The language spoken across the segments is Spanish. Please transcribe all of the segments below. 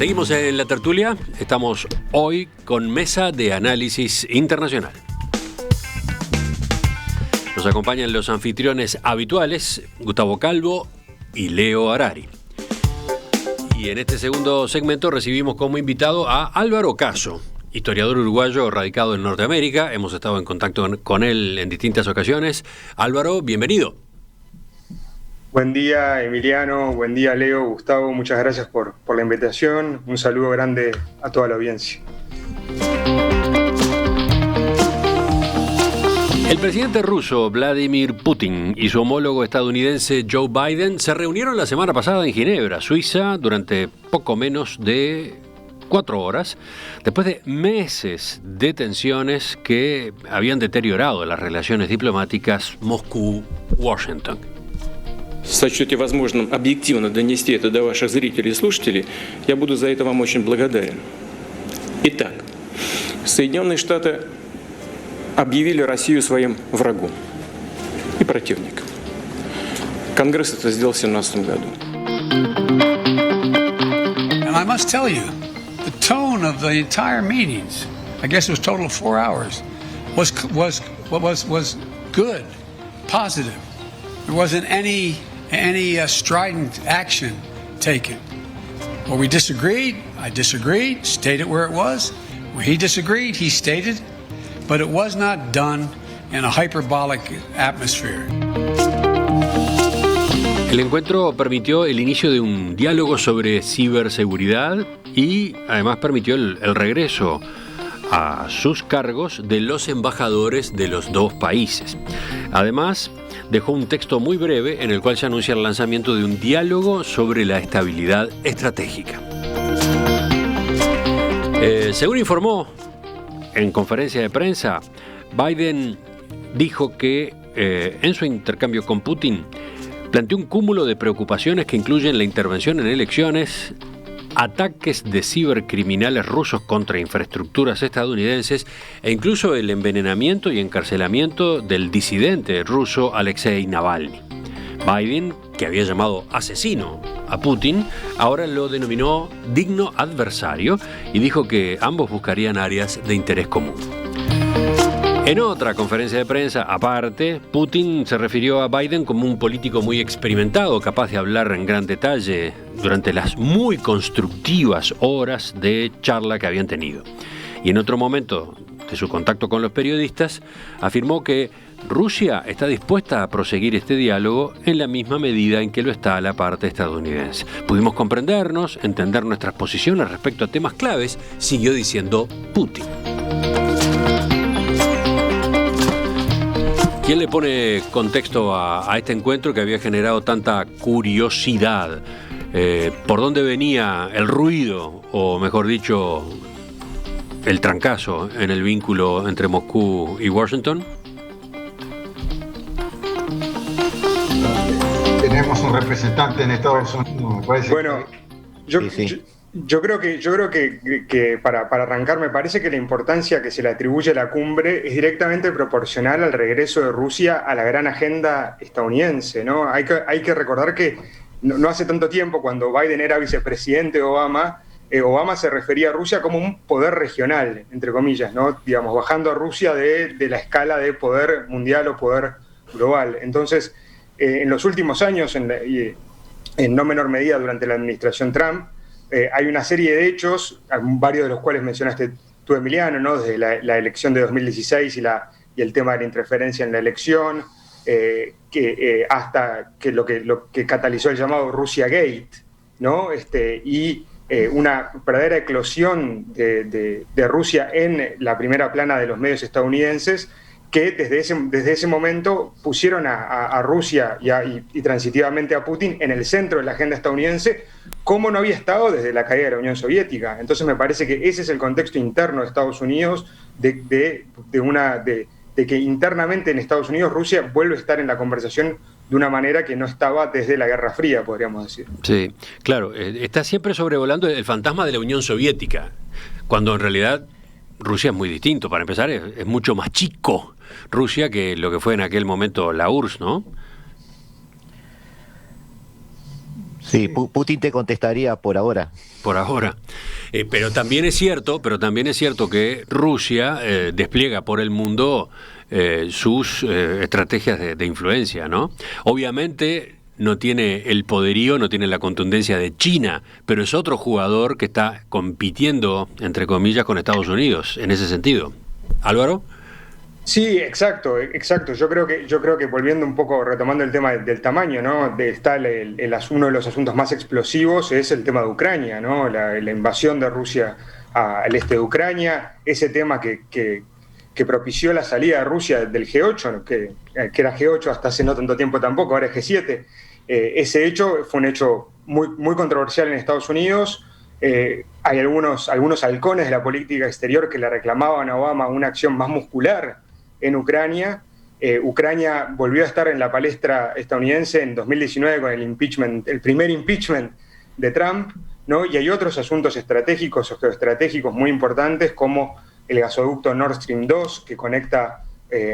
Seguimos en la tertulia. Estamos hoy con mesa de análisis internacional. Nos acompañan los anfitriones habituales, Gustavo Calvo y Leo Harari. Y en este segundo segmento recibimos como invitado a Álvaro Caso, historiador uruguayo radicado en Norteamérica. Hemos estado en contacto con él en distintas ocasiones. Álvaro, bienvenido. Buen día, Emiliano. Buen día, Leo, Gustavo. Muchas gracias por la invitación. Un saludo grande a toda la audiencia. El presidente ruso Vladimir Putin y su homólogo estadounidense Joe Biden se reunieron la semana pasada en Ginebra, Suiza, durante poco menos de 4 horas, después de meses de tensiones que habían deteriorado las relaciones diplomáticas Moscú-Washington. Сочтете возможным объективно донести это до ваших зрителей и слушателей, я буду за это вам очень благодарен. Итак, Соединенные Штаты объявили Россию своим врагом и противником. Конгресс это сделал в 2017 году. And I must tell you, the tone of the entire meetings, I guess it was a total of 4 hours, was good, positive. There wasn't any strident action taken. Where we disagreed, I disagreed, stated where it was. Where he disagreed, he stated, but it was not done in a hyperbolic atmosphere. El encuentro permitió el inicio de un diálogo sobre ciberseguridad y además permitió el regreso a sus cargos de los embajadores de los dos países. Además, dejó un texto muy breve en el cual se anuncia el lanzamiento de un diálogo sobre la estabilidad estratégica. Según informó en conferencia de prensa, Biden dijo que en su intercambio con Putin planteó un cúmulo de preocupaciones que incluyen la intervención en elecciones, ataques de cibercriminales rusos contra infraestructuras estadounidenses e incluso el envenenamiento y encarcelamiento del disidente ruso Alexei Navalny. Biden, que había llamado asesino a Putin, ahora lo denominó digno adversario y dijo que ambos buscarían áreas de interés común. En otra conferencia de prensa aparte, Putin se refirió a Biden como un político muy experimentado, capaz de hablar en gran detalle durante las muy constructivas horas de charla que habían tenido. Y en otro momento de su contacto con los periodistas, afirmó que Rusia está dispuesta a proseguir este diálogo en la misma medida en que lo está la parte estadounidense. Pudimos comprendernos, entender nuestras posiciones respecto a temas claves, siguió diciendo Putin. ¿Quién le pone contexto a este encuentro que había generado tanta curiosidad? ¿Por dónde venía el ruido, o mejor dicho, el trancazo en el vínculo entre Moscú y Washington? Tenemos un representante en Estados Unidos, me parece. Bueno, yo creo que para arrancar, me parece que la importancia que se le atribuye a la cumbre es directamente proporcional al regreso de Rusia a la gran agenda estadounidense, ¿no? Hay que recordar que no hace tanto tiempo, cuando Biden era vicepresidente de Obama se refería a Rusia como un poder regional, entre comillas, ¿no? Digamos, bajando a Rusia de la escala de poder mundial o poder global. Entonces, en los últimos años, en no menor medida durante la administración Trump, hay una serie de hechos, varios de los cuales mencionaste tú, Emiliano, ¿no? Desde la elección de 2016 y el tema de la interferencia en la elección, hasta lo que catalizó el llamado Russia Gate, ¿no? Y una verdadera eclosión de Rusia en la primera plana de los medios estadounidenses, que desde ese momento pusieron a Rusia y transitivamente a Putin en el centro de la agenda estadounidense, como no había estado desde la caída de la Unión Soviética. Entonces me parece que ese es el contexto interno de Estados Unidos, de que internamente en Estados Unidos Rusia vuelve a estar en la conversación de una manera que no estaba desde la Guerra Fría, podríamos decir. Sí, claro, está siempre sobrevolando el fantasma de la Unión Soviética, cuando en realidad Rusia es muy distinto. Para empezar, es mucho más chico Rusia que lo que fue en aquel momento la URSS, ¿no? Sí, Putin te contestaría por ahora. Por ahora. Pero también es cierto que Rusia despliega por el mundo sus estrategias de influencia, ¿no? Obviamente no tiene el poderío, no tiene la contundencia de China, pero es otro jugador que está compitiendo, entre comillas, con Estados Unidos, en ese sentido. ¿Álvaro? Sí, exacto. Yo creo que volviendo un poco, retomando el tema del tamaño, ¿no? Está uno de los asuntos más explosivos es el tema de Ucrania, ¿no? La invasión de Rusia al este de Ucrania, ese tema que propició la salida de Rusia del G8, ¿no? que era G8 hasta hace no tanto tiempo tampoco, ahora es G7. Ese hecho fue un hecho muy controversial en Estados Unidos. Hay algunos halcones de la política exterior que le reclamaban a Obama una acción más muscular en Ucrania. Ucrania volvió a estar en la palestra estadounidense en 2019 con el primer impeachment de Trump, ¿no? Y hay otros asuntos estratégicos o geoestratégicos muy importantes, como el gasoducto Nord Stream 2, que conecta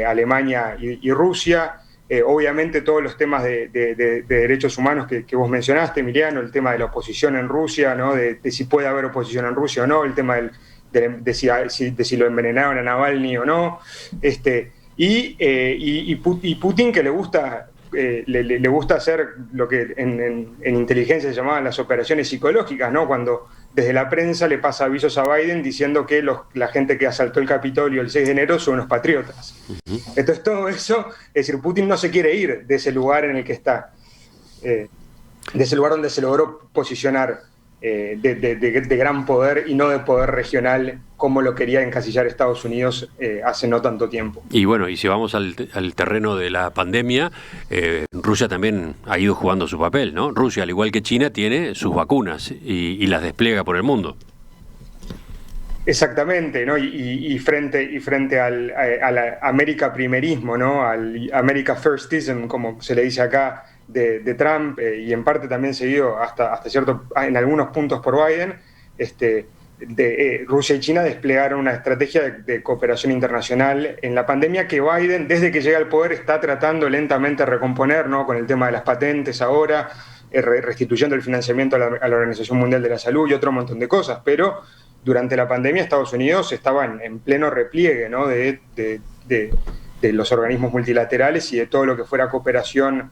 Alemania y Rusia. Obviamente todos los temas de derechos humanos que vos mencionaste, Emiliano, el tema de la oposición en Rusia, ¿no? de si puede haber oposición en Rusia o no, el tema de si lo envenenaron a Navalny o no, y Putin, que le gusta hacer lo que en inteligencia se llamaban las operaciones psicológicas, ¿no? Cuando desde la prensa le pasa avisos a Biden diciendo que la gente que asaltó el Capitolio el 6 de enero son unos patriotas. Entonces todo eso, es decir, Putin no se quiere ir de ese lugar en el que está, de ese lugar donde se logró posicionar de gran poder y no de poder regional como lo quería encasillar Estados Unidos hace no tanto tiempo. Y bueno, y si vamos al terreno de la pandemia, Rusia también ha ido jugando su papel, ¿no? Rusia, al igual que China, tiene sus vacunas y las despliega por el mundo. Exactamente, ¿no? Y frente al América primerismo, ¿no? Al America Firstism, como se le dice acá, de Trump, y en parte también seguido hasta cierto, en algunos puntos por Biden, Rusia y China desplegaron una estrategia de cooperación internacional en la pandemia que Biden, desde que llega al poder, está tratando lentamente de recomponer, ¿no? Con el tema de las patentes ahora, restituyendo el financiamiento a la Organización Mundial de la Salud y otro montón de cosas, pero durante la pandemia Estados Unidos estaba en pleno repliegue, ¿no? de los organismos multilaterales y de todo lo que fuera cooperación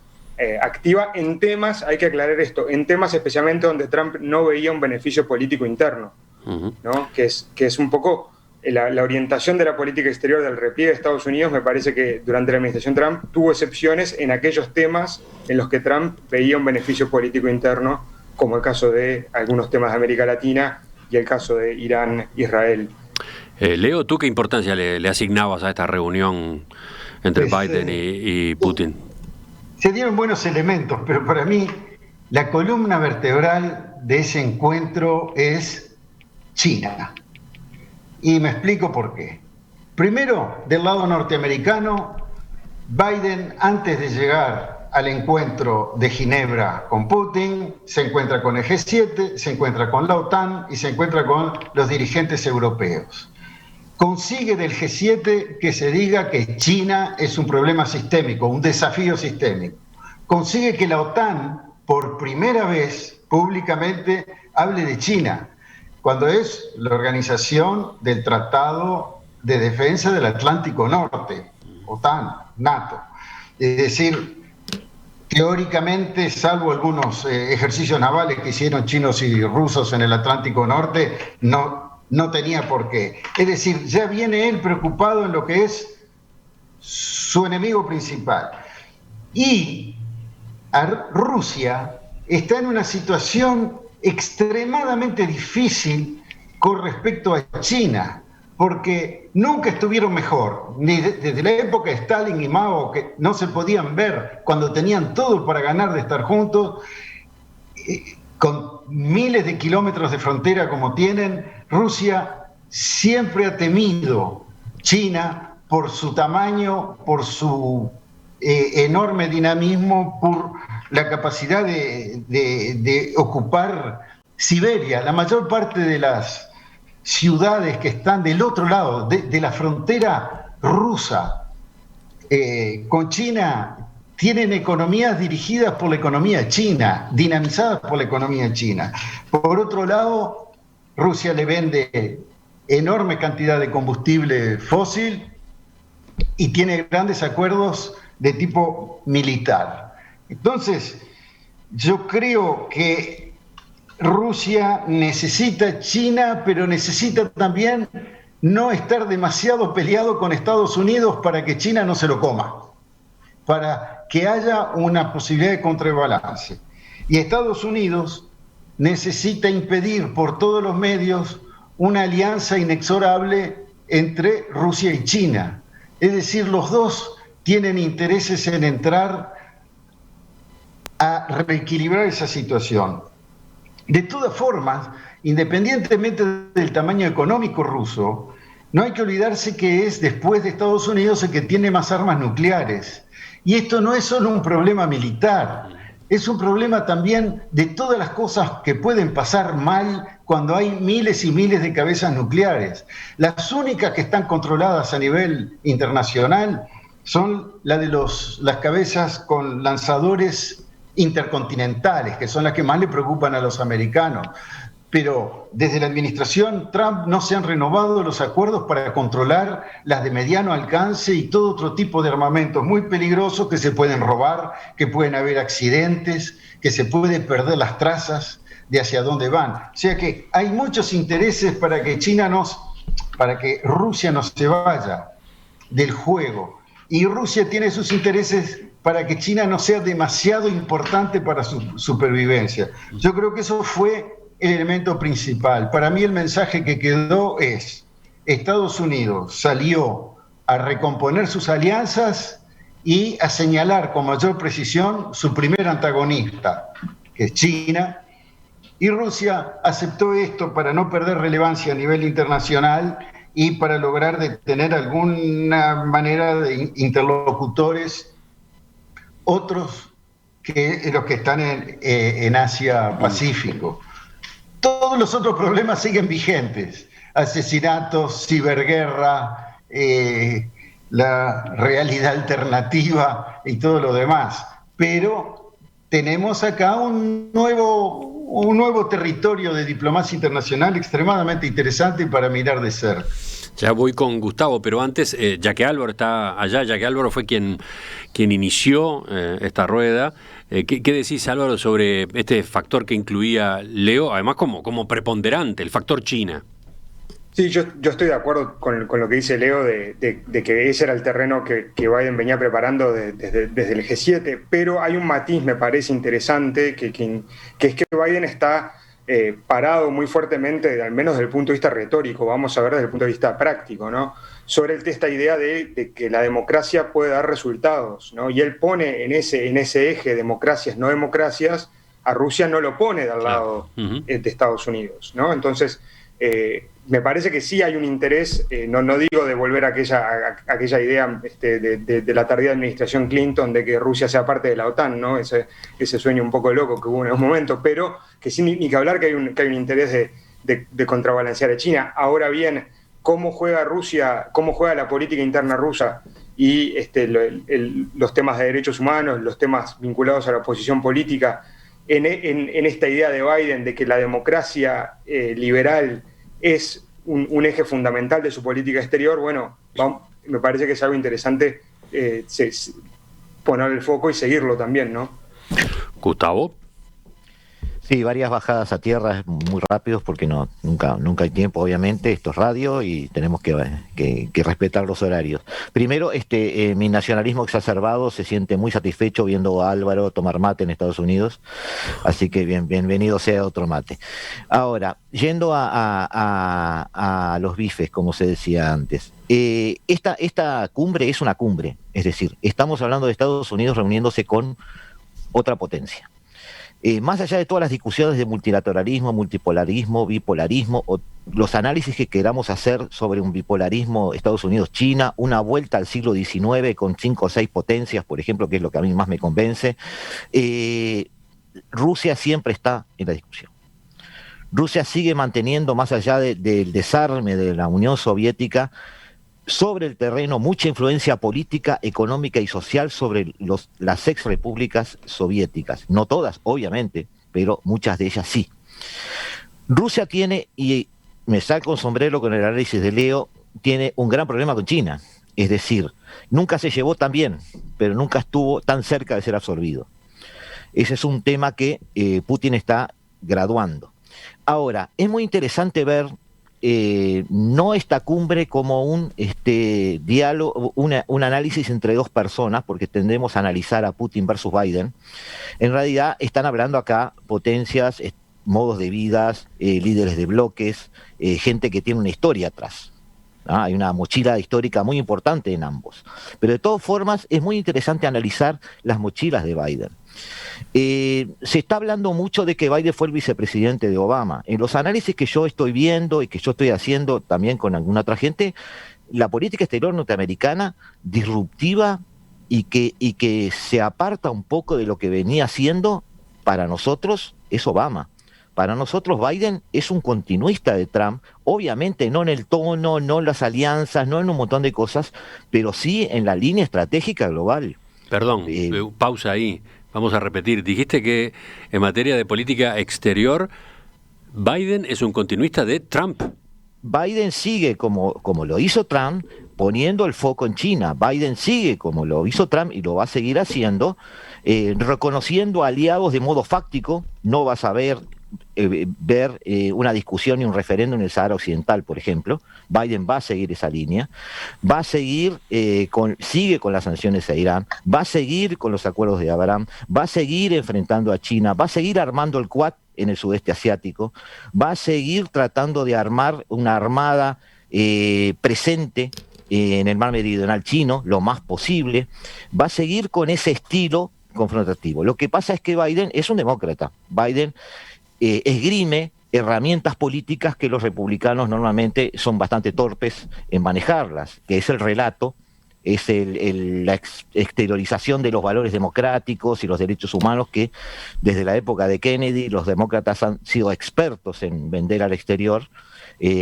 activa en temas, hay que aclarar esto, en temas especialmente donde Trump no veía un beneficio político interno, ¿no? que es un poco la orientación de la política exterior del repliegue de Estados Unidos. Me parece que durante la administración Trump tuvo excepciones en aquellos temas en los que Trump veía un beneficio político interno, como el caso de algunos temas de América Latina y el caso de Irán-Israel. Leo, ¿tú qué importancia le asignabas a esta reunión entre Biden y Putin? Se dieron buenos elementos, pero para mí la columna vertebral de ese encuentro es China. Y me explico por qué. Primero, del lado norteamericano, Biden, antes de llegar al encuentro de Ginebra con Putin, se encuentra con el G7, se encuentra con la OTAN y se encuentra con los dirigentes europeos. Consigue del G7 que se diga que China es un problema sistémico, un desafío sistémico. Consigue que la OTAN, por primera vez públicamente, hable de China, cuando es la organización del Tratado de Defensa del Atlántico Norte, OTAN, NATO. Es decir, teóricamente, salvo algunos ejercicios navales que hicieron chinos y rusos en el Atlántico Norte, no tenía por qué. Es decir, ya viene él preocupado en lo que es su enemigo principal. Y Rusia está en una situación extremadamente difícil con respecto a China, porque nunca estuvieron mejor, ni desde la época de Stalin y Mao, que no se podían ver cuando tenían todo para ganar de estar juntos, con miles de kilómetros de frontera como tienen. Rusia siempre ha temido China por su tamaño, por su enorme dinamismo, por la capacidad de ocupar Siberia. La mayor parte de las ciudades que están del otro lado de la frontera rusa con China tienen economías dirigidas por la economía china, dinamizadas por la economía china. Por otro lado, Rusia le vende enorme cantidad de combustible fósil y tiene grandes acuerdos de tipo militar. Entonces, yo creo que Rusia necesita China, pero necesita también no estar demasiado peleado con Estados Unidos para que China no se lo coma, para que haya una posibilidad de contrabalance. Y Estados Unidos necesita impedir por todos los medios una alianza inexorable entre Rusia y China. Es decir, los dos tienen intereses en entrar a reequilibrar esa situación. De todas formas, independientemente del tamaño económico ruso, no hay que olvidarse que es, después de Estados Unidos, el que tiene más armas nucleares. Y esto no es solo un problema militar, es un problema también de todas las cosas que pueden pasar mal cuando hay miles y miles de cabezas nucleares. Las únicas que están controladas a nivel internacional son las cabezas con lanzadores intercontinentales, que son las que más le preocupan a los americanos. Pero desde la administración Trump no se han renovado los acuerdos para controlar las de mediano alcance y todo otro tipo de armamentos muy peligrosos que se pueden robar, que pueden haber accidentes, que se pueden perder las trazas de hacia dónde van. O sea que hay muchos intereses para que Rusia no se vaya del juego. Y Rusia tiene sus intereses para que China no sea demasiado importante para su supervivencia. Yo creo que eso fue el elemento principal. Para mí el mensaje que quedó es: Estados Unidos salió a recomponer sus alianzas y a señalar con mayor precisión su primer antagonista, que es China, y Rusia aceptó esto para no perder relevancia a nivel internacional y para lograr de tener alguna manera de interlocutores otros que los que están en Asia-Pacífico. Todos los otros problemas siguen vigentes: asesinatos, ciberguerra, la realidad alternativa y todo lo demás. Pero tenemos acá un nuevo territorio de diplomacia internacional extremadamente interesante para mirar de cerca. Ya voy con Gustavo, pero antes, ya que Álvaro está allá, ya que Álvaro fue quien inició esta rueda, ¿qué decís, Álvaro, sobre este factor que incluía Leo, además como preponderante, el factor China? Sí, yo estoy de acuerdo con lo que dice Leo de que ese era el terreno que Biden venía preparando desde el G7, pero hay un matiz, me parece interesante, que es que Biden está parado muy fuertemente, al menos desde el punto de vista retórico, vamos a ver desde el punto de vista práctico, ¿no?, sobre esta idea de que la democracia puede dar resultados, ¿no? Y él pone en ese eje democracias, no democracias, a Rusia no lo pone del lado de Estados Unidos, ¿no? Entonces, me parece que sí hay un interés, no digo de volver a aquella idea de la tardía administración Clinton de que Rusia sea parte de la OTAN, ¿no? Ese sueño un poco loco que hubo en un momento, pero que sí, ni que hablar que hay un interés de contrabalancear a China. Ahora bien, ¿cómo juega Rusia, cómo juega la política interna rusa y los temas de derechos humanos, los temas vinculados a la oposición política, en esta idea de Biden de que la democracia liberal es un eje fundamental de su política exterior? Bueno, me parece que es algo interesante poner el foco y seguirlo también, ¿no? Gustavo. Sí, varias bajadas a tierra muy rápidos porque nunca hay tiempo, obviamente. Esto es radio y tenemos que respetar los horarios. Primero, mi nacionalismo exacerbado se siente muy satisfecho viendo a Álvaro tomar mate en Estados Unidos, así que bienvenido sea otro mate. Ahora, yendo a los bifes, como se decía antes, esta cumbre es una cumbre, es decir, estamos hablando de Estados Unidos reuniéndose con otra potencia. Más allá de todas las discusiones de multilateralismo, multipolarismo, bipolarismo, o los análisis que queramos hacer sobre un bipolarismo Estados Unidos-China, una vuelta al siglo XIX con 5 o 6 potencias, por ejemplo, que es lo que a mí más me convence, Rusia siempre está en la discusión. Rusia sigue manteniendo, más allá del desarme de la Unión Soviética, sobre el terreno mucha influencia política, económica y social sobre las ex repúblicas soviéticas. No todas, obviamente, pero muchas de ellas sí. Rusia tiene, y me saco un sombrero con el análisis de Leo, tiene un gran problema con China. Es decir, nunca se llevó tan bien, pero nunca estuvo tan cerca de ser absorbido. Ese es un tema que Putin está graduando. Ahora, es muy interesante ver no esta cumbre como un diálogo, un análisis entre dos personas, porque tendemos a analizar a Putin versus Biden. En realidad están hablando acá potencias, modos de vida, líderes de bloques, gente que tiene una historia atrás. Hay una mochila histórica muy importante en ambos. Pero de todas formas es muy interesante analizar las mochilas de Biden. Se está hablando mucho de que Biden fue el vicepresidente de Obama. En los análisis que yo estoy viendo y que yo estoy haciendo también con alguna otra gente, la política exterior norteamericana disruptiva y que se aparta un poco de lo que venía haciendo, para nosotros es Obama. Para nosotros Biden es un continuista de Trump, obviamente no en el tono, no en las alianzas, no en un montón de cosas, pero sí en la línea estratégica global. Perdón, pausa ahí, vamos a repetir. Dijiste que en materia de política exterior, Biden es un continuista de Trump. Biden sigue como lo hizo Trump, poniendo el foco en China. Biden sigue como lo hizo Trump y lo va a seguir haciendo, reconociendo aliados de modo fáctico. No vas a ver una discusión y un referéndum en el Sahara Occidental, por ejemplo. Biden va a seguir esa línea, va a seguir sigue con las sanciones a Irán, va a seguir con los acuerdos de Abraham, va a seguir enfrentando a China, va a seguir armando el Quad en el sudeste asiático, va a seguir tratando de armar una armada presente en el mar meridional chino lo más posible, va a seguir con ese estilo confrontativo. Lo que pasa es que Biden es un demócrata. Biden esgrime herramientas políticas que los republicanos normalmente son bastante torpes en manejarlas, que es el relato, es la exteriorización de los valores democráticos y los derechos humanos que desde la época de Kennedy los demócratas han sido expertos en vender al exterior,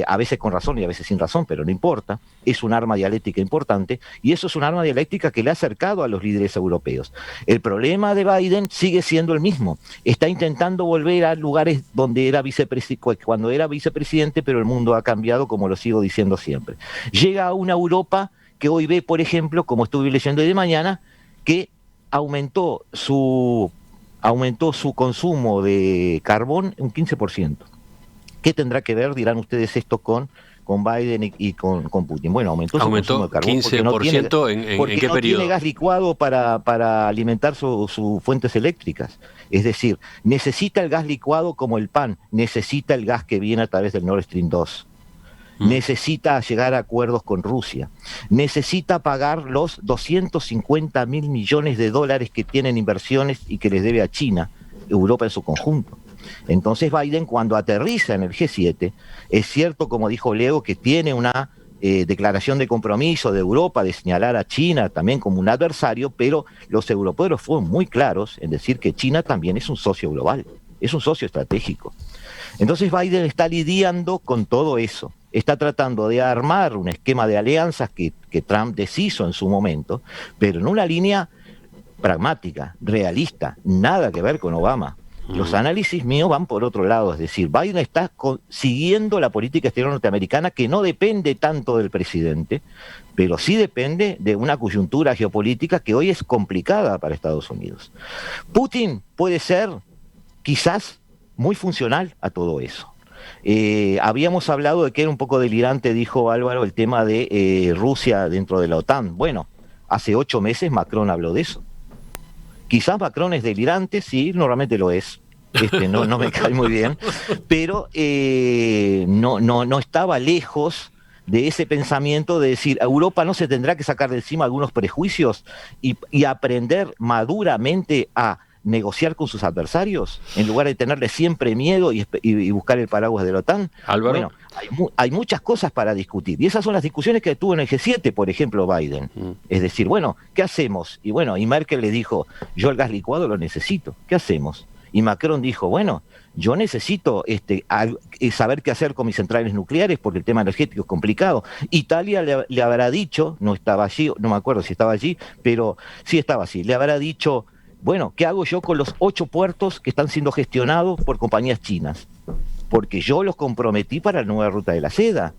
a veces con razón y a veces sin razón, pero no importa. Es un arma dialéctica importante y eso es un arma dialéctica que le ha acercado a los líderes europeos. El problema de Biden sigue siendo el mismo. Está intentando volver a lugares donde era cuando era vicepresidente, pero el mundo ha cambiado, como lo sigo diciendo siempre. Llega a una Europa que hoy ve, por ejemplo, como estuve leyendo hoy de mañana, que aumentó su consumo de carbón un 15%. ¿Qué tendrá que ver, dirán ustedes, esto con Biden y con Putin? Bueno, aumentó su consumo de carbón 15% ¿en qué periodo? Tiene gas licuado para alimentar sus fuentes eléctricas. Es decir, necesita el gas licuado como el pan, necesita el gas que viene a través del Nord Stream 2. Necesita llegar a acuerdos con Rusia, necesita pagar los 250.000 millones de dólares que tienen inversiones y que les debe a China, Europa en su conjunto. Entonces Biden, cuando aterriza en el G7, es cierto, como dijo Leo, que tiene una declaración de compromiso de Europa de señalar a China también como un adversario, pero los europeos fueron muy claros en decir que China también es un socio global, es un socio estratégico. Entonces Biden está lidiando con todo eso, está tratando de armar un esquema de alianzas que Trump deshizo en su momento, pero en una línea pragmática, realista, nada que ver con Obama. Los análisis míos van por otro lado, es decir, Biden está siguiendo la política exterior norteamericana que no depende tanto del presidente, pero sí depende de una coyuntura geopolítica que hoy es complicada para Estados Unidos. Putin puede ser quizás muy funcional a todo eso. Habíamos hablado de que era un poco delirante, dijo Álvaro, el tema de Rusia dentro de la OTAN. Bueno, hace 8 meses Macron habló de eso. Quizás Macron es delirante, sí, normalmente lo es. No me cae muy bien, pero no estaba lejos de ese pensamiento de decir, Europa no se tendrá que sacar de encima algunos prejuicios y aprender maduramente a negociar con sus adversarios, en lugar de tenerle siempre miedo y buscar el paraguas de la OTAN. Álvaro. Bueno, hay muchas cosas para discutir, y esas son las discusiones que tuvo en el G7, por ejemplo, Biden. Es decir, bueno, ¿qué hacemos? Y Merkel le dijo, yo el gas licuado lo necesito, ¿qué hacemos? Y Macron dijo, bueno, yo necesito saber qué hacer con mis centrales nucleares porque el tema energético es complicado. Italia le habrá dicho, no estaba allí, no me acuerdo si estaba allí, pero sí estaba allí, le habrá dicho, bueno, ¿qué hago yo con los 8 puertos que están siendo gestionados por compañías chinas? Porque yo los comprometí para la nueva ruta de la seda.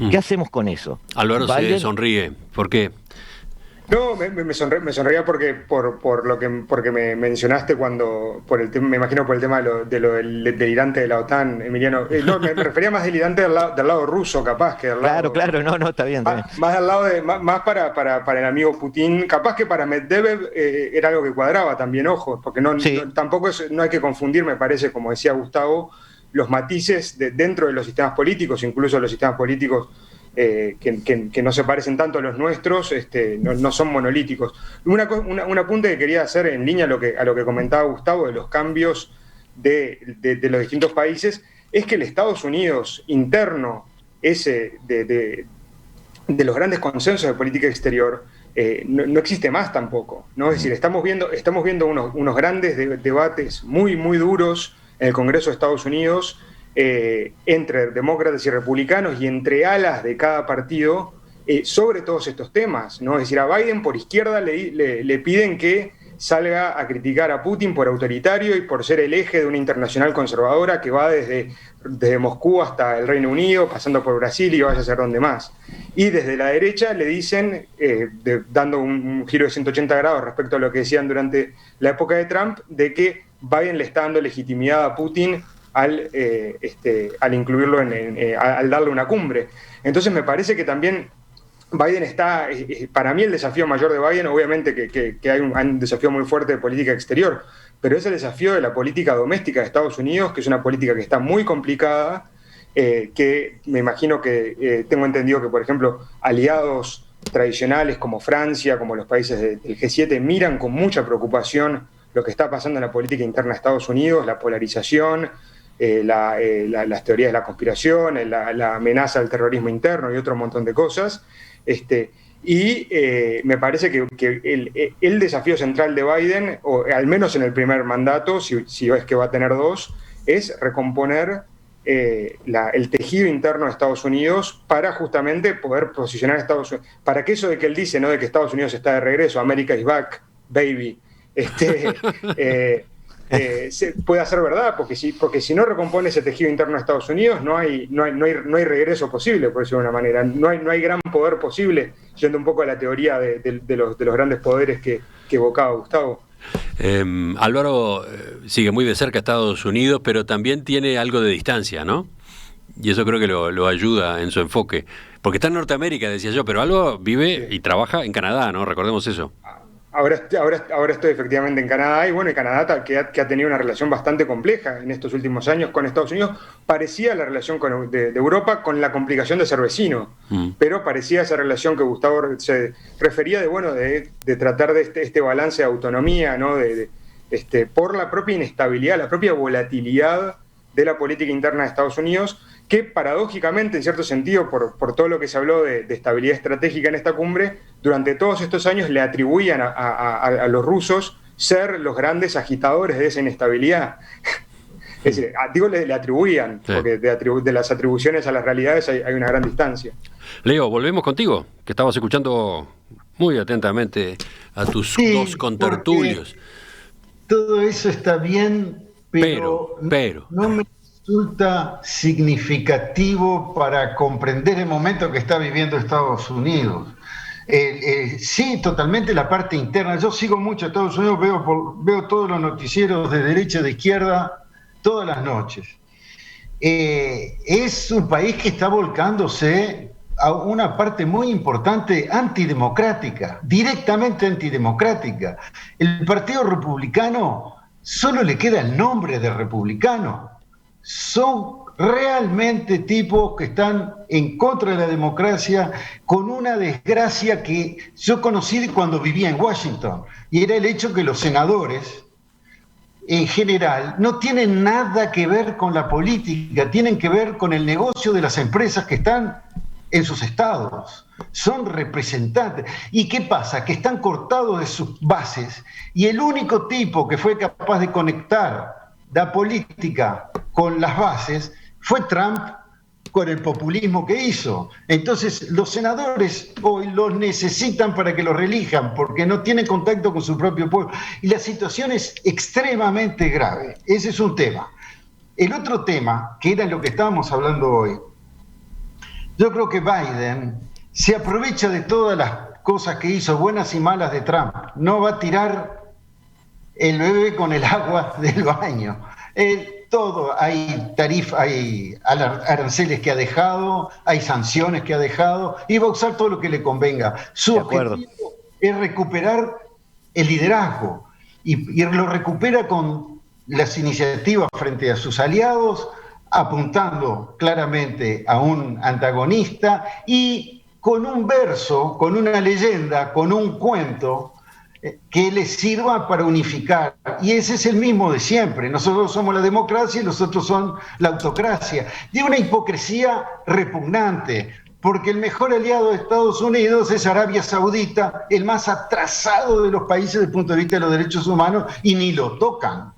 ¿Qué hacemos con eso? Álvaro se sonríe. ¿Por qué? No, me sonreía porque me mencionaste por el tema, me imagino por el tema de lo del delirante de la OTAN, Emiliano. No, me refería más delirante del lado ruso, capaz, que del lado... Claro, no, está bien. Más del lado más para el amigo Putin, capaz que para Medvedev era algo que cuadraba también, ojo, porque tampoco no hay que confundir, me parece, como decía Gustavo, los matices dentro de los sistemas políticos, incluso los sistemas políticos que no se parecen tanto a los nuestros, no son monolíticos. Un apunte que quería hacer en línea a lo que comentaba Gustavo de los cambios de los distintos países, es que el Estados Unidos interno, ese de los grandes consensos de política exterior, no existe más tampoco, ¿no? Es decir, estamos viendo unos grandes debates muy, muy duros en el Congreso de Estados Unidos, entre demócratas y republicanos y entre alas de cada partido sobre todos estos temas, ¿no? Es decir, a Biden por izquierda le piden que salga a criticar a Putin por autoritario y por ser el eje de una internacional conservadora que va desde Moscú hasta el Reino Unido, pasando por Brasil y vaya a ser donde más. Y desde la derecha le dicen, dando un giro de 180 grados respecto a lo que decían durante la época de Trump, de que Biden le está dando legitimidad a Putin al incluirlo al darle una cumbre. Entonces me parece que también Biden está, para mí el desafío mayor de Biden, obviamente que hay un desafío muy fuerte de política exterior, pero es el desafío de la política doméstica de Estados Unidos, que es una política que está muy complicada, que me imagino que, tengo entendido que, por ejemplo, aliados tradicionales como Francia, como los países del G7, miran con mucha preocupación lo que está pasando en la política interna de Estados Unidos, la polarización, las teorías de la conspiración, la amenaza al terrorismo interno y otro montón de cosas. Me parece que el desafío central de Biden, o al menos en el primer mandato, si es que va a tener 2, es recomponer el tejido interno de Estados Unidos para justamente poder posicionar a Estados Unidos, para que eso de que él dice, ¿no?, de que Estados Unidos está de regreso, America is back, baby, pueda ser verdad, porque si no recompone ese tejido interno de Estados Unidos, no hay regreso posible, por decirlo de una manera. No hay gran poder posible, yendo un poco a la teoría de los grandes poderes que evocaba Gustavo. Álvaro sigue muy de cerca a Estados Unidos, pero también tiene algo de distancia, ¿no? Y eso creo que lo ayuda en su enfoque. Porque está en Norteamérica, decía yo, pero Álvaro vive y trabaja en Canadá, ¿no? Recordemos eso. Ahora estoy efectivamente en Canadá, y bueno, y Canadá que ha tenido una relación bastante compleja en estos últimos años con Estados Unidos, parecía la relación de Europa, con la complicación de ser vecino, pero parecía esa relación que Gustavo se refería de tratar de este balance de autonomía, ¿no? Por la propia inestabilidad, la propia volatilidad de la política interna de Estados Unidos, que paradójicamente, en cierto sentido, por todo lo que se habló de estabilidad estratégica en esta cumbre, durante todos estos años le atribuían a los rusos ser los grandes agitadores de esa inestabilidad. Es decir, le atribuían, sí, porque de las atribuciones a las realidades hay una gran distancia. Leo, volvemos contigo, que estabas escuchando muy atentamente a tus dos contertulios. Todo eso está bien, pero no me resulta significativo para comprender el momento que está viviendo Estados Unidos. Sí, totalmente la parte interna. Yo sigo mucho a Estados Unidos, veo todos los noticieros de derecha y de izquierda todas las noches. Es un país que está volcándose a una parte muy importante antidemocrática, directamente antidemocrática. El Partido Republicano solo le queda el nombre de republicano. Son realmente tipos que están en contra de la democracia, con una desgracia que yo conocí cuando vivía en Washington, y era el hecho que los senadores, en general, no tienen nada que ver con la política, tienen que ver con el negocio de las empresas que están en sus estados, son representantes. ¿Y qué pasa? Que están cortados de sus bases y el único tipo que fue capaz de conectar la política con las bases fue Trump, con el populismo que hizo. Entonces los senadores hoy los necesitan para que los reelijan porque no tienen contacto con su propio pueblo. Y la situación es extremadamente grave. Ese es un tema. El otro tema, que era lo que estábamos hablando hoy, yo creo que Biden se aprovecha de todas las cosas que hizo, buenas y malas, de Trump. No va a tirar el bebé con el agua del baño. Todo, hay tarifas, hay aranceles que ha dejado, hay sanciones que ha dejado, y va a usar todo lo que le convenga. Su objetivo es recuperar el liderazgo, y lo recupera con las iniciativas frente a sus aliados, apuntando claramente a un antagonista y con un verso, con una leyenda, con un cuento que les sirva para unificar. Y ese es el mismo de siempre. Nosotros somos la democracia y los otros son la autocracia. Y una hipocresía repugnante, porque el mejor aliado de Estados Unidos es Arabia Saudita, el más atrasado de los países desde el punto de vista de los derechos humanos, y ni lo tocan.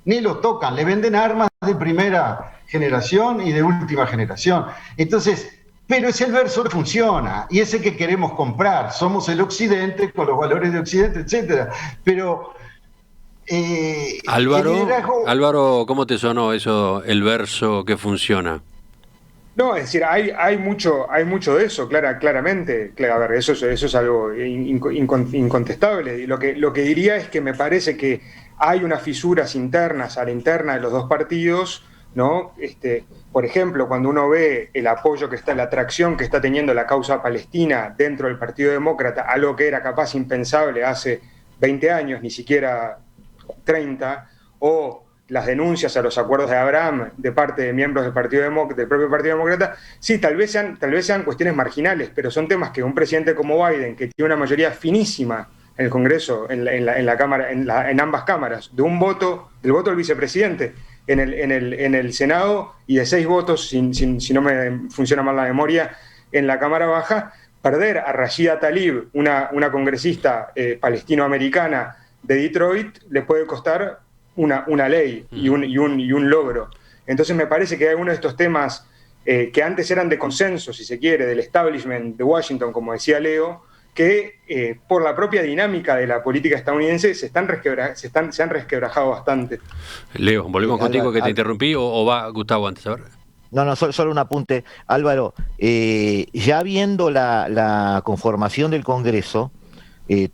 Ni lo tocan. Le venden armas de primera generación y de última generación. Entonces, pero es el verso que funciona y ese que queremos comprar. Somos el Occidente con los valores de Occidente, etcétera. Pero Álvaro, ¿cómo te sonó eso, el verso que funciona? No, es decir, hay mucho de eso, claramente. A ver, eso es algo incontestable. Y lo que diría es que me parece que hay unas fisuras internas a la interna de los dos partidos, ¿no? Por ejemplo, cuando uno ve el apoyo que está, la atracción que está teniendo la causa palestina dentro del Partido Demócrata, algo que era capaz impensable hace 20 años, ni siquiera 30, o las denuncias a los acuerdos de Abraham de parte de miembros del propio Partido Demócrata, sí, tal vez sean cuestiones marginales, pero son temas que un presidente como Biden, que tiene una mayoría finísima en el Congreso, en la Cámara, en ambas cámaras, del voto del vicepresidente en el Senado y de 6 votos, si no me funciona mal la memoria, en la Cámara Baja, perder a Rashida Tlaib, una congresista palestinoamericana de Detroit, le puede costar una ley y un logro. Entonces me parece que hay algunos de estos temas que antes eran de consenso, si se quiere, del establishment de Washington, como decía Leo, que por la propia dinámica de la política estadounidense se han resquebrajado bastante. Leo, volvemos contigo, que te interrumpí, o va Gustavo antes, a ver. No, solo un apunte. Álvaro, ya viendo la conformación del Congreso,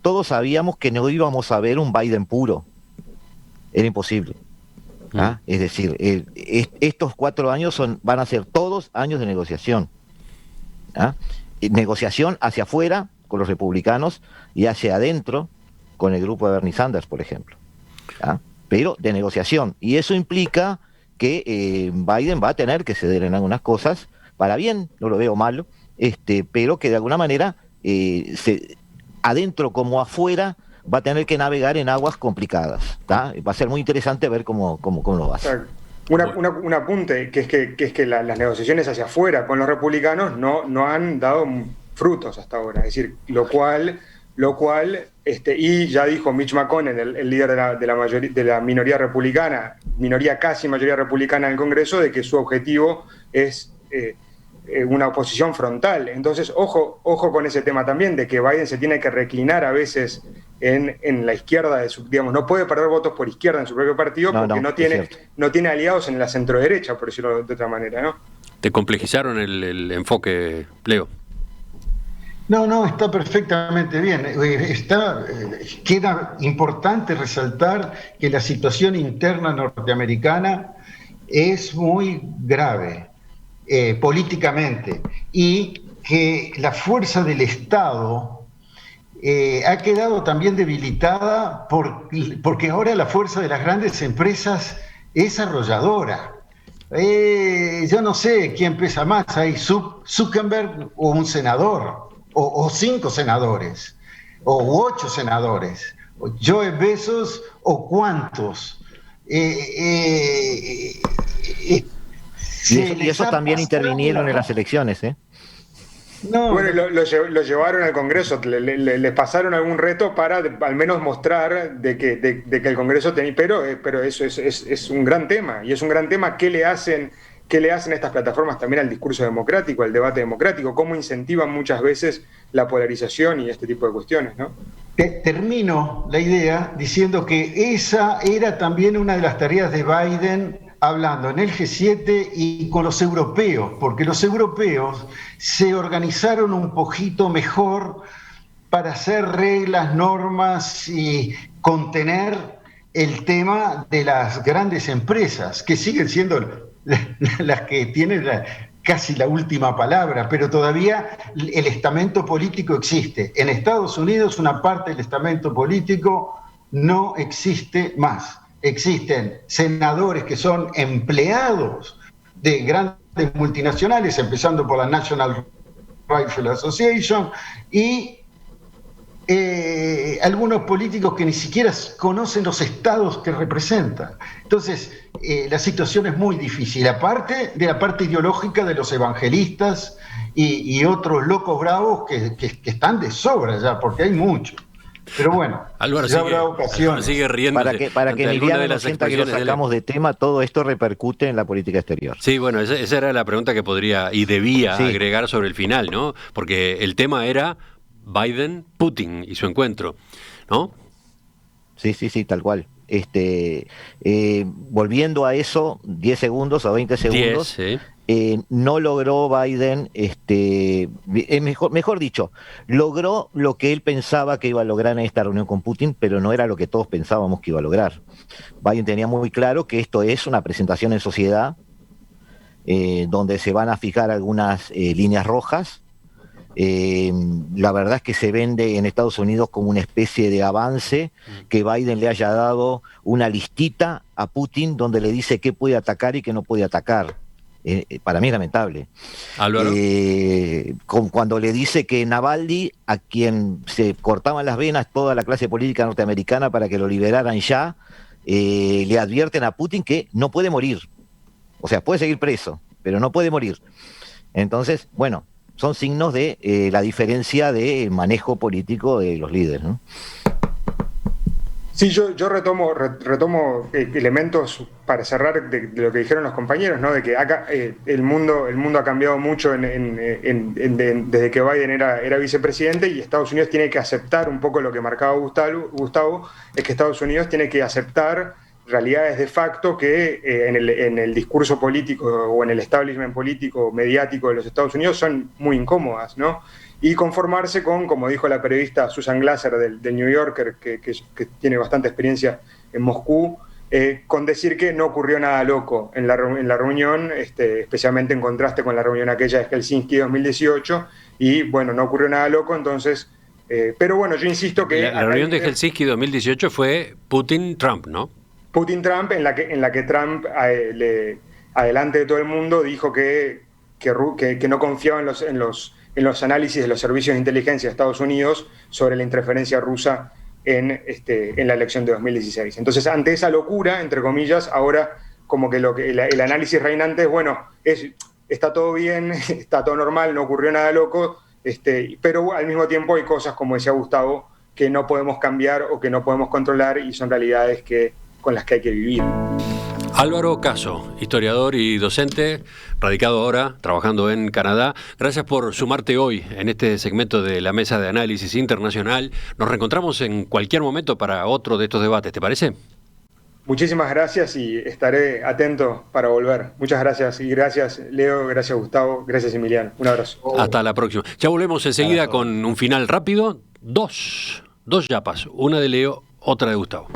todos sabíamos que no íbamos a ver un Biden puro. Era imposible. ¿Ah? Es decir, estos 4 años van a ser todos años de negociación. ¿Ah? Negociación hacia afuera con los republicanos y hacia adentro con el grupo de Bernie Sanders, por ejemplo. ¿Ah? Pero de negociación. Y eso implica que Biden va a tener que ceder en algunas cosas, para bien, no lo veo malo, pero que de alguna manera, adentro como afuera, va a tener que navegar en aguas complicadas. ¿Tá? Va a ser muy interesante ver cómo lo va a hacer. Un apunte, que es que las negociaciones hacia afuera con los republicanos no han dado frutos hasta ahora. Es decir, lo cual y ya dijo Mitch McConnell, el líder de la minoría republicana, casi mayoría republicana en el Congreso, de que su objetivo es una oposición frontal. Entonces, ojo con ese tema también, de que Biden se tiene que reclinar a veces en la izquierda, no puede perder votos por izquierda en su propio partido, porque no tiene aliados en la centroderecha, por decirlo de otra manera, ¿no? ¿Te complejizaron el enfoque, Leo? No, está perfectamente bien. Queda importante resaltar que la situación interna norteamericana es muy grave políticamente, y que la fuerza del Estado ha quedado también debilitada porque ahora la fuerza de las grandes empresas es arrolladora. Yo no sé quién pesa más, hay Zuckerberg o un senador, o 5 senadores, o 8 senadores, o Joe Bezos, o cuántos. Y esos también intervinieron en las elecciones, ¿eh? No, Bueno, lo llevaron al Congreso, les pasaron algún reto para al menos mostrar de que el Congreso tenía, pero eso es un gran tema, y es un gran tema qué le hacen estas plataformas también al discurso democrático, al debate democrático, cómo incentivan muchas veces la polarización y este tipo de cuestiones, ¿no? Termino la idea diciendo que esa era también una de las tareas de Biden hablando en el G7 y con los europeos, porque los europeos se organizaron un poquito mejor para hacer reglas, normas y contener el tema de las grandes empresas, que siguen siendo las que tienen casi la última palabra, pero todavía el estamento político existe. En Estados Unidos una parte del estamento político no existe más. Existen senadores que son empleados de grandes multinacionales, empezando por la National Rifle Association, y algunos políticos que ni siquiera conocen los estados que representan. Entonces, la situación es muy difícil, aparte de la parte ideológica de los evangelistas y otros locos bravos que están de sobra ya, porque hay muchos. Pero bueno, Álvaro ya sigue, habrá ocasión. sigue riendo. Para que Emiliano no sienta que lo sacamos de tema, todo esto repercute en la política exterior. Sí, bueno, esa era la pregunta que podría y debía agregar sobre el final, ¿no? Porque el tema era Biden-Putin y su encuentro, ¿no? Sí, tal cual. Volviendo a eso, 10 segundos o 20 segundos, 10, no logró Biden, mejor dicho, logró lo que él pensaba que iba a lograr en esta reunión con Putin, pero no era lo que todos pensábamos que iba a lograr. Biden tenía muy claro que esto es una presentación en sociedad, donde se van a fijar algunas líneas rojas. La verdad es que se vende en Estados Unidos como una especie de avance, que Biden le haya dado una listita a Putin donde le dice qué puede atacar y qué no puede atacar. Para mí es lamentable. Álvaro. Cuando le dice que Navalny, a quien se cortaban las venas toda la clase política norteamericana para que lo liberaran ya, le advierten a Putin que no puede morir. O sea, puede seguir preso, pero no puede morir. Entonces, bueno, son signos de la diferencia de manejo político de los líderes, ¿no? Sí, yo retomo elementos para cerrar de lo que dijeron los compañeros, ¿no? De que acá el mundo ha cambiado mucho desde que Biden era vicepresidente, y Estados Unidos tiene que aceptar un poco lo que marcaba Gustavo, es que Estados Unidos tiene que aceptar realidades de facto que en el discurso político o en el establishment político mediático de los Estados Unidos son muy incómodas, ¿no? Y conformarse con, como dijo la periodista Susan Glasser del New Yorker, que tiene bastante experiencia en Moscú, con decir que no ocurrió nada loco en la reunión, especialmente en contraste con la reunión aquella de Helsinki 2018, y bueno, no ocurrió nada loco, entonces, pero bueno, yo insisto que... La reunión de Helsinki 2018 fue Putin-Trump, ¿no? Putin-Trump, en la que Trump, adelante de todo el mundo, dijo que no confiaba en los análisis de los servicios de inteligencia de Estados Unidos sobre la interferencia rusa en la elección de 2016. Entonces, ante esa locura, entre comillas, ahora como que el análisis reinante es, bueno, está todo bien, está todo normal, no ocurrió nada loco, pero al mismo tiempo hay cosas, como decía Gustavo, que no podemos cambiar o que no podemos controlar, y son realidades con las que hay que vivir. Álvaro Caso, historiador y docente, radicado ahora, trabajando en Canadá. Gracias por sumarte hoy en este segmento de la Mesa de Análisis Internacional. Nos reencontramos en cualquier momento para otro de estos debates, ¿te parece? Muchísimas gracias y estaré atento para volver. Muchas gracias, y gracias Leo, gracias Gustavo, gracias Emiliano. Un abrazo. Hasta la próxima. Ya volvemos enseguida con un final rápido. Dos yapas, una de Leo, otra de Gustavo.